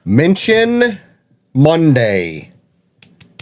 Minchin Monday.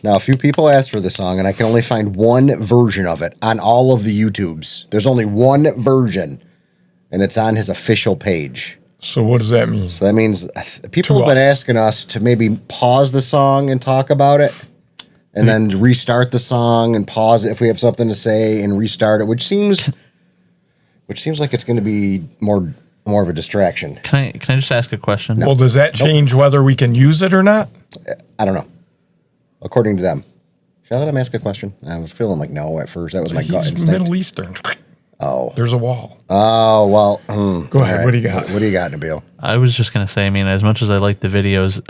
Now, a few people asked for the song, and I can only find one version of it on all of the YouTubes. There's only one version, and it's on his official page. So what does that mean? So that means people have been asking us to maybe pause the song and talk about it, and then restart the song and pause it if we have something to say and restart it, which seems like it's going to be more of a distraction. Can I just ask a question? No. Well, does that change whether we can use it or not? I don't know. According to them. Should I let him ask a question? I was feeling like no at first. That was my gut instinct. Middle Eastern. Oh. There's a wall. Oh, well. Go ahead. Right. What do you got? What do you got, Nabil? I was just going to say, I mean, as much as I like the videos,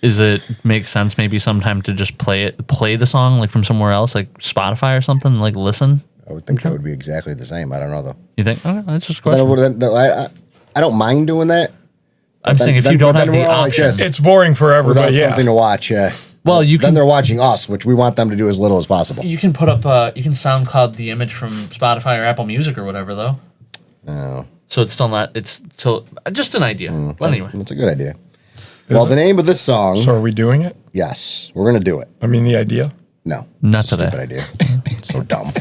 is it make sense maybe sometime to just play the song like from somewhere else, like Spotify or something, like listen? I would think that would be exactly the same. I don't know, though. You think? Okay, that's just a question. I don't mind doing that. I'm saying if you don't have the option. It's boring for everybody. Without something to watch. Well, then they're watching us, which we want them to do as little as possible. You can put up, you can SoundCloud the image from Spotify or Apple Music or whatever, though. Oh. So it's still not, it's still just an idea. Well, anyway. It's a good idea. Well, the name of this song. So are we doing it? Yes, we're going to do it. I mean, the idea? No. Not it's a today. Stupid idea. It's so dumb.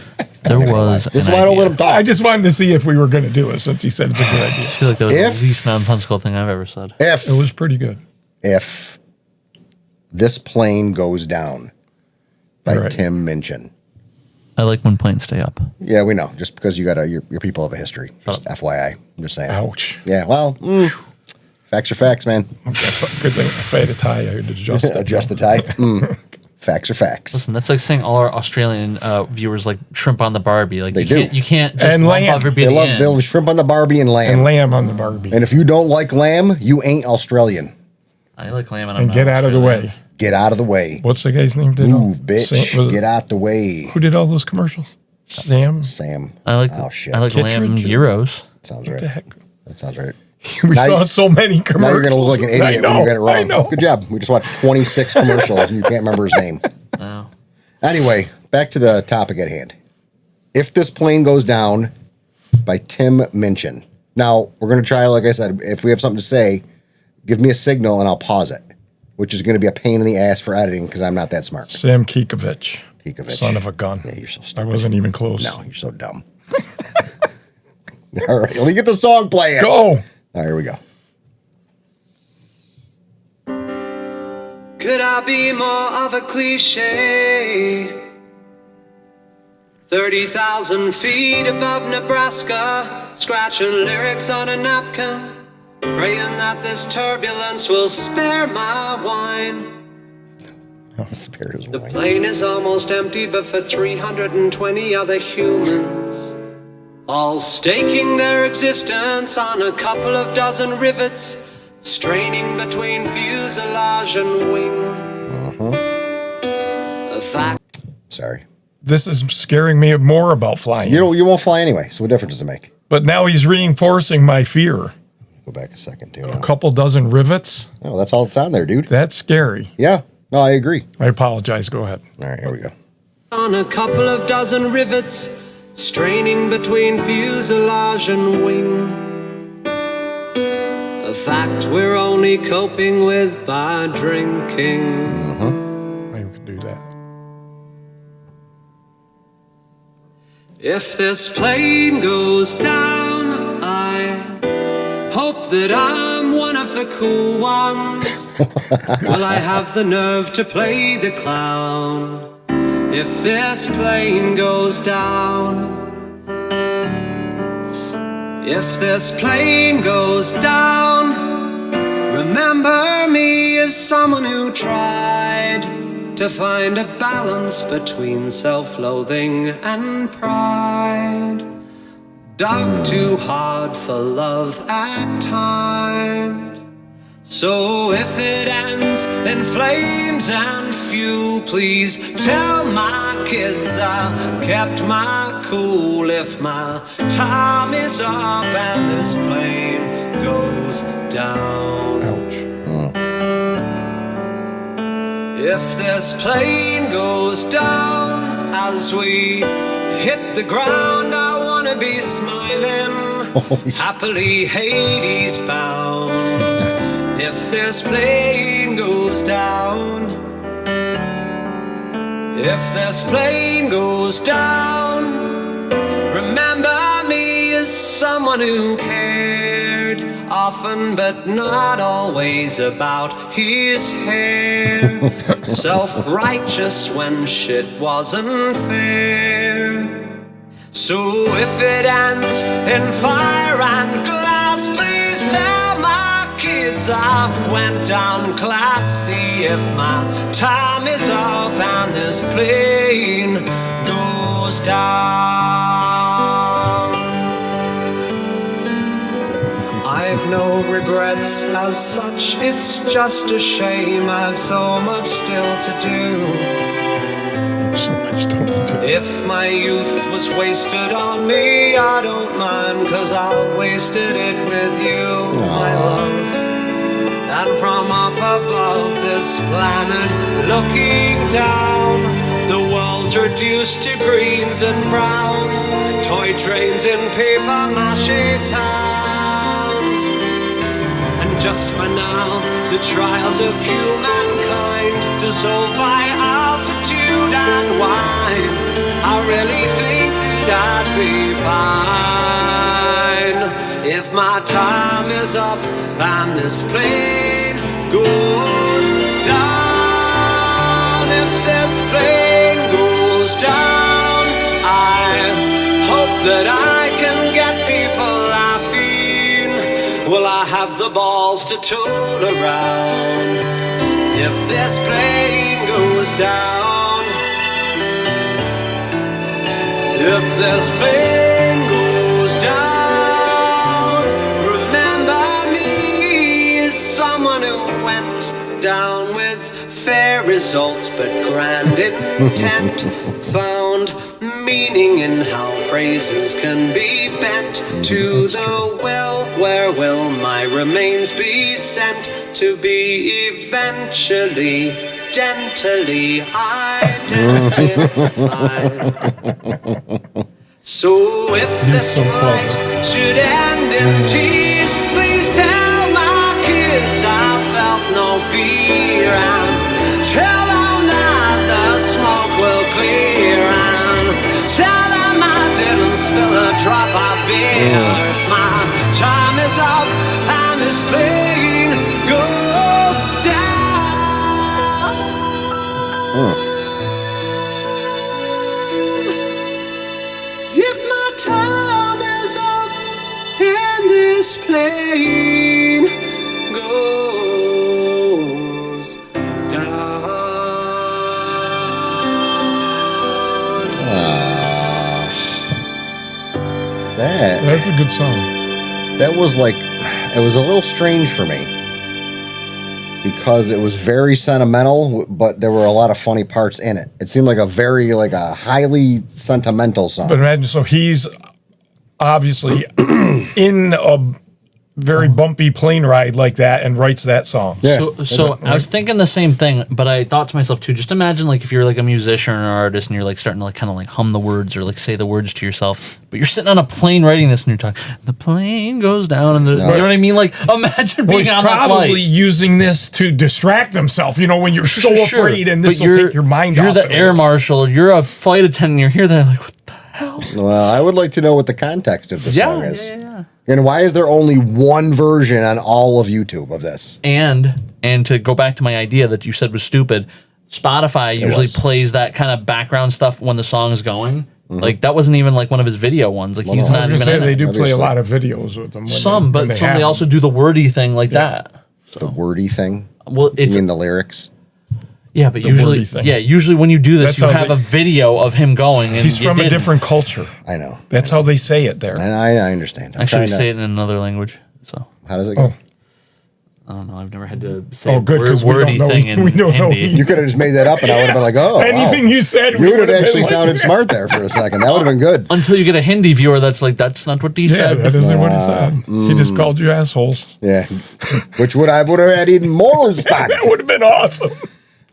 There was. This is why I don't let him talk. I just wanted to see if we were going to do it since he said it's a good idea. I feel like that was the least nonsensical thing I've ever said. It was pretty good. If This Plane Goes Down by Tim Minchin. I like when planes stay up. Yeah, we know. Just because you got your people have a history. Just FYI. I'm just saying. Ouch. Yeah, well, facts are facts, man. Good thing if I had a tie, I would adjust it. Adjust the tie. Facts are facts. Listen, that's like saying all our Australian viewers like shrimp on the Barbie. Like they do. You can't just and lamb. They love shrimp on the Barbie and lamb. And lamb on the Barbie. And if you don't like lamb, you ain't Australian. I like lamb and I'm not get out of the Australian. way. Get out of the way. What's the guy's name? Move, bitch. Get out the way. Who did all those commercials? Sam. I like shit. I like lamb gyros. Sounds What right. the heck? That sounds right. We saw so many commercials. Now you're going to look like an idiot when you get it wrong. I know. Good job. We just watched 26 commercials and you can't remember his name. No. Anyway, back to the topic at hand. If This Plane Goes Down by Tim Minchin. Now, we're going to try, like I said, if we have something to say, give me a signal and I'll pause it, which is going to be a pain in the ass for editing because I'm not that smart. Sam Kikovich. Son of a gun. Yeah, you're so stupid. I wasn't even close. No, you're so dumb. All right, let me get the song playing. Go. All right, here we go. Could I be more of a cliche? 30,000 feet above Nebraska, scratching lyrics on a napkin, praying that this turbulence will spare my wine. Spare his The wine. plane is almost empty, but for 320 other humans, all staking their existence on a couple of dozen rivets, straining between fuselage and wing. A fact. Sorry. This is scaring me more about flying. You won't fly anyway, so what difference does it make? But now he's reinforcing my fear. Go back a second, too. A couple dozen rivets? Oh, that's all that's on there, dude. That's scary. Yeah. No, I agree. I apologize. Go ahead. All right, here we go. On a couple of dozen rivets, straining between fuselage and wing. A fact we're only coping with by drinking. I could do that. If this plane goes down, I hope that I'm one of the cool ones. Will I have the nerve to play the clown? If this plane goes down. If this plane goes down, remember me as someone who tried to find a balance between self-loathing and pride. Dug too hard for love at times. So if it ends in flames and fuel, please tell my kids I kept my cool. If my time is up and this plane goes down. Ouch. If this plane goes down as we hit the ground, I wanna be smiling, happily Hades bound. if this plane goes down, if this plane goes down, remember me as someone who cared often but not always about his hair. Self-righteous when shit wasn't fair. So if it ends in fire and glass, please tell my kids I went down classy. If my time is up and this plane goes down, I've no regrets as such, it's just a shame I've so much still to do. So much stuff to do. If my youth was wasted on me, I don't mind, 'cause I wasted it with you, my love. And from up above this planet looking down, the world's reduced to greens and browns, toy trains in paper mache towns. And just for now, the trials of humankind dissolved by altitude and wine. I really think that I'd be fine if my time is up and this plane goes down. If this plane goes down, I hope that I can get people laughing. Will I have the balls to tool around if this plane goes down? If this plane goes down, remember me as someone who went down with fair results but grand intent. Found meaning in how phrases can be bent to the will. Where will my remains be sent to be eventually dentally identified? So if this flight should end in tears, please tell my kids I felt no fear, and tell them that the smoke will clear, and tell them I didn't spill a drop of beer. If my time is up and this plane goes down, if my time is up and this plane goes down. That's a good song. That was like, it was a little strange for me because it was very sentimental, but there were a lot of funny parts in it. It seemed like a highly sentimental song. But imagine, so he's obviously in a very bumpy plane ride like that and writes that song. Yeah. So I was thinking the same thing, but I thought to myself too, just imagine like if you're like a musician or an artist and you're like starting to like kind of like hum the words or like say the words to yourself, but you're sitting on a plane writing this and you're talking, the plane goes down and you know what I mean? Like imagine Well, being he's on that probably flight. using this to distract himself, you know, when you're so Sure, afraid and but this will take your mind You're off the it. air marshal, you're a flight attendant, you're here, they're like, what the hell? Well, I would like to know what the context of the song is. Yeah. And why is there only one version on all of YouTube of this? And to go back to my idea that you said was stupid, Spotify usually was. plays that kind of background stuff when the song is going. Like that wasn't even like one of his video ones. Like he's I not was even gonna say in they it. do play a Obviously. lot of videos with them. Some, but some have they also do the wordy thing like that. The wordy thing? Well, You it's mean the lyrics? yeah, but the usually wordy thing. usually when you do this, That's you how have they- a video of him going. And He's you from a didn't. different culture. I know. That's how they say it there. And I understand. I'm Actually, we trying say to, it in another language. So how does it go? Oh. I don't know. I've never had to say Oh, good, 'cause we wordy don't know- thing in we don't know Hindi. You could have just made that up and I would have been like, oh, Anything wow. you said, You would have been actually like- sounded smart there for a second. That would have been good. Until you get a Hindi viewer that's like, that's not what he Yeah, said. that isn't what he said. He just called you assholes. Yeah. Which would have had even more respect. That would have been awesome.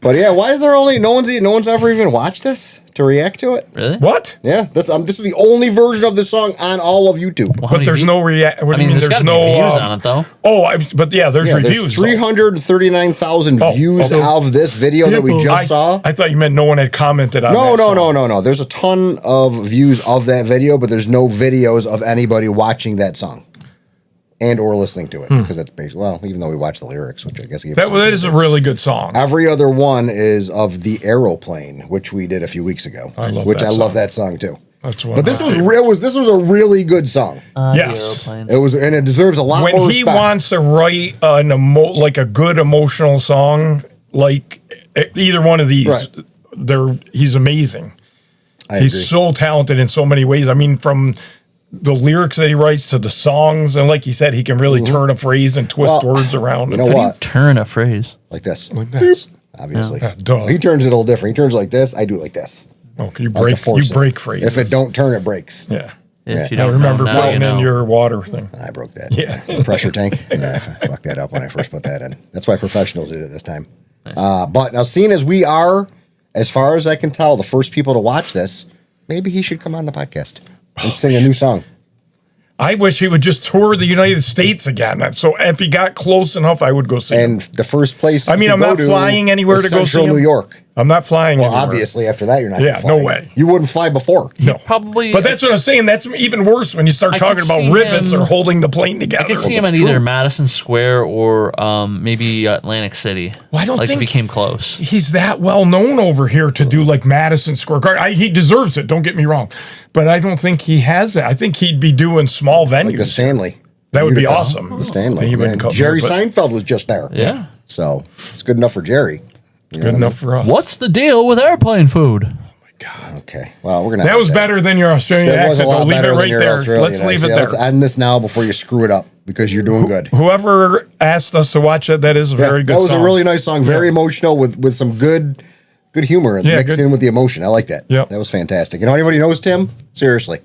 But yeah, why is there only no one's ever even watched this? to react to it. Really? What? Yeah, this is the only version of this song on all of YouTube. Well, how But many there's view- no react. What do you mean? there's There's gotta be no views on it though. Oh, but yeah, there's Yeah, reviews. there's 339,000 Oh, views okay. of this video that we just saw. I thought you meant no one had commented on No, that no, song. no. There's a ton of views of that video, but there's no videos of anybody watching that song and or listening to it because that's basically, well, even though we watch the lyrics, which I guess That is a really good song. every other one is of the Aeroplane, which we did a few weeks ago. I love which that I love song. that song too. That's one. But this was real. This was a really good song. The Yes. aeroplane. It was, and it deserves a lot When more he respect. wants to write like a good emotional song, like either one of these, Right. he's amazing. I He's agree. so talented in so many ways. I mean, from the lyrics that he writes to the songs, and like he said, he can really turn a phrase and twist Well, words around. you know How do you what? turn a phrase? Like this, Like this. obviously. Yeah, duh. He turns it a little different. He turns it like this. I do it like this. Oh, you I like to break force it. phrases. If it don't turn, it breaks. Yeah. If you I don't remember know, now putting you know. in your water thing. I broke that. Yeah. The pressure tank. I fucked that up when I first put that in. That's why professionals did it this time. But now, seeing as we are, as far as I can tell, the first people to watch this, maybe he should come on the podcast and sing a new song. I wish he would just tour the United States again. So if he got close enough, I would go see him. And the first place I mean, he could I'm go not to flying anywhere is to go see Central him. New York. I'm not flying Well, anywhere. obviously, after that, you're not. Yeah, gonna fly. no way. You wouldn't fly before. No. Probably- But that's what I'm saying. That's even worse when you start I talking could about see rivets him- or holding the plane together. I could see him that's at either true. Madison Square or maybe Atlantic City. Well, I don't like think- if he came close. He's that well known over here to do like Madison Square Garden. He deserves it. Don't get me wrong, but I don't think he has that. I think he'd be doing small venues. Like the Stanley. That would be Utica. awesome. The Stanley. He wouldn't Man, come Jerry here, but Seinfeld was just there. Yeah. So it's good enough for Jerry. Good enough for us. What's the deal with airplane food? Okay. Well, we're gonna. That have was better than your Australian That was a accent. lot Though. Leave better it than right your there. Australian Let's leave it accent. there. Let's end this now before you screw it up because you're doing good. Whoever asked us to watch it, that is a very good That was song. a really nice song. Very emotional with some good humor and Yeah, mixed good. in with the emotion. I like that. Yep. That was fantastic. You know anybody knows Tim? Seriously.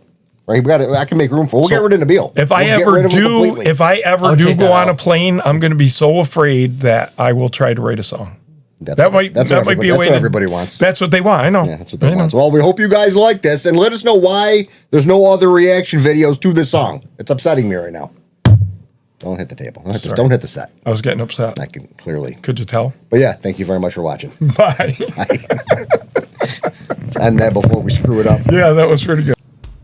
Right, we got it. I can make room for. We'll get rid of Nabil. If I We'll get ever rid of him do, completely. if I ever I'll do take go that on a out. plane, I'm going to be so afraid that I will try to write a song. that's That what, might that's that what might be everybody, a that's way. what to- everybody wants. That's what they want. I know. Yeah, that's what they I want. know. Well, we hope you guys like this, and let us know why there's no other reaction videos to this song. It's upsetting me right now. Don't hit the table. Sorry. Don't hit the set. I was getting upset. I can clearly. Could you tell? But yeah, thank you very much for watching. Bye. Let's end that before we screw it up. Yeah, that was pretty good.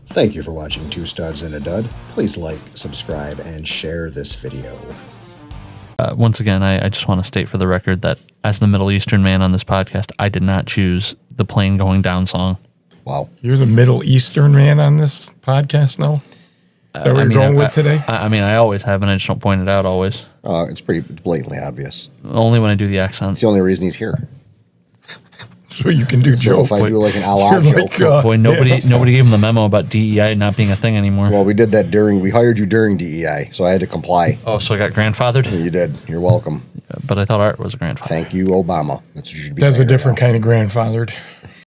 Thank you for watching Two Studs and a Dud. Please like, subscribe, and share this video. Once again, I just want to state for the record that as the Middle Eastern man on this podcast, I did not choose the plane going down song. Wow. You're the Middle Eastern man on this podcast now? Is that what you're going with today? I mean, I always have, and I just don't point it out always. It's pretty blatantly obvious. Only when I do the accent. It's the only reason he's here. So you can do So jokes. if I do like an Allah You're joke. like, Boy, nobody gave him the memo about DEI not being a thing anymore. Well, we did that we hired you during DEI, so I had to comply. Oh, so I got grandfathered? You did. You're welcome. But I thought Art was a grandfather. Thank you, Obama. That's what you should be That's a saying right different now. kind of grandfathered.